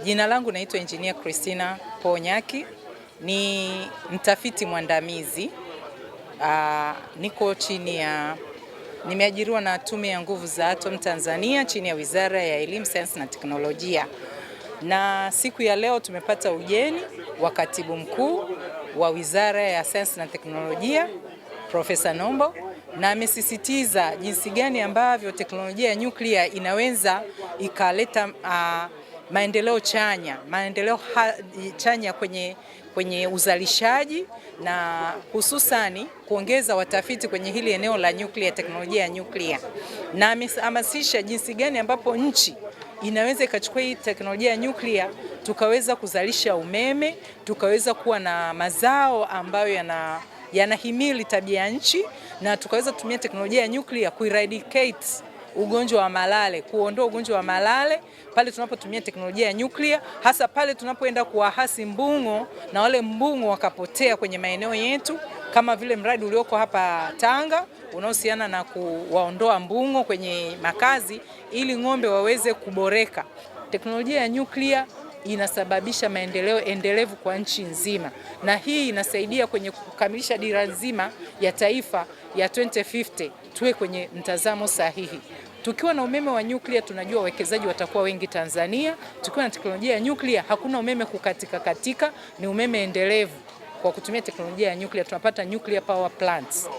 Jina langu naitwa Engineer Christina Ponyaki, ni mtafiti mwandamizi. Nimeajiriwa na Tume ya Nguvu za Atom Tanzania chini ya Wizara ya Elimu, Sayansi na Teknolojia. Na siku ya leo tumepata ugeni wa Katibu Mkuu wa Wizara ya Sayansi na Teknolojia, Profesa Nombo, na amesisitiza jinsi gani ambavyo teknolojia ya nyuklia inaweza ikaleta maendeleo chanya kwenye uzalishaji na hususani kuongeza watafiti kwenye hili eneo la nyuklia, teknolojia ya nyuklia. Na amehamasisha jinsi gani ambapo nchi inaweza ikachukua hii teknolojia ya nyuklia tukaweza kuzalisha umeme, tukaweza kuwa na mazao ambayo yanahimili tabia nchi, na tukaweza kutumia teknolojia ya nyuklia kueradicate ugonjwa wa malale, kuondoa ugonjwa wa malale pale tunapotumia teknolojia ya nyuklia, hasa pale tunapoenda kuwahasi mbung'o na wale mbung'o wakapotea kwenye maeneo yetu, kama vile mradi ulioko hapa Tanga unaohusiana na kuwaondoa mbung'o kwenye makazi ili ng'ombe waweze kuboreka. Teknolojia ya nyuklia inasababisha maendeleo endelevu kwa nchi nzima, na hii inasaidia kwenye kukamilisha dira nzima ya taifa ya 2050, tuwe kwenye mtazamo sahihi. Tukiwa na umeme wa nyuklia tunajua wawekezaji watakuwa wengi Tanzania. Tukiwa na teknolojia ya nyuklia hakuna umeme katika, ni umeme endelevu. Kwa kutumia teknolojia ya nyuklia tunapata nuclear power plants.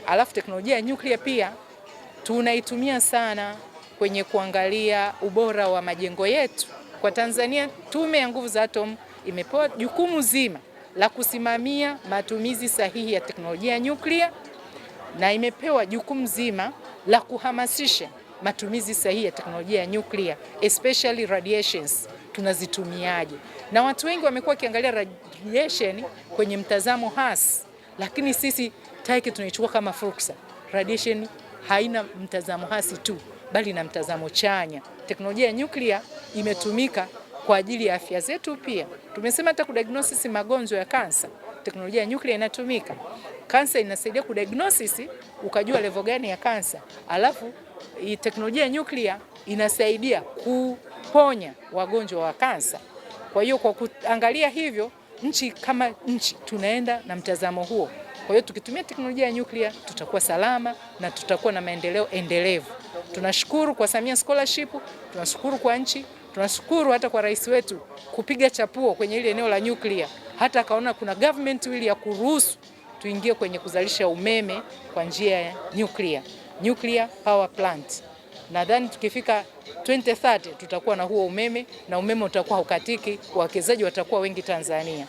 Alafu teknolojia ya nyuklia pia tunaitumia sana kwenye kuangalia ubora wa majengo yetu. Kwa Tanzania, Tume ya Nguvu za Atom imepewa jukumu zima la kusimamia matumizi sahihi ya teknolojia ya nyuklia, na imepewa jukumu zima la kuhamasisha matumizi sahihi ya teknolojia ya nyuklia, especially radiations, tunazitumiaje. Na watu wengi wamekuwa wakiangalia radiation kwenye mtazamo hasi, lakini sisi TAIC tunaichukua kama fursa. Radiation haina mtazamo hasi tu, bali na mtazamo chanya. Teknolojia ya nyuklia imetumika kwa ajili ya afya zetu pia. Tumesema hata kudiagnosis magonjwa ya kansa, teknolojia ya nyuklia inatumika. Kansa inasaidia kudiagnosis, ukajua level gani ya kansa. Alafu teknolojia ya nyuklia inasaidia kuponya wagonjwa wa kansa. Kwa hiyo kwa kuangalia hivyo, nchi kama nchi tunaenda na mtazamo huo. Kwa hiyo tukitumia teknolojia ya nyuklia tutakuwa salama na tutakuwa na maendeleo endelevu. Tunashukuru kwa Samia Scholarship, tunashukuru kwa nchi, tunashukuru hata kwa rais wetu kupiga chapuo kwenye ile eneo la nyuklia. Hata akaona kuna government will ya kuruhusu tuingie kwenye kuzalisha umeme kwa njia ya nuclear power plant. Nadhani tukifika 2030 tutakuwa na huo umeme, na umeme utakuwa haukatiki, wawekezaji watakuwa wengi Tanzania.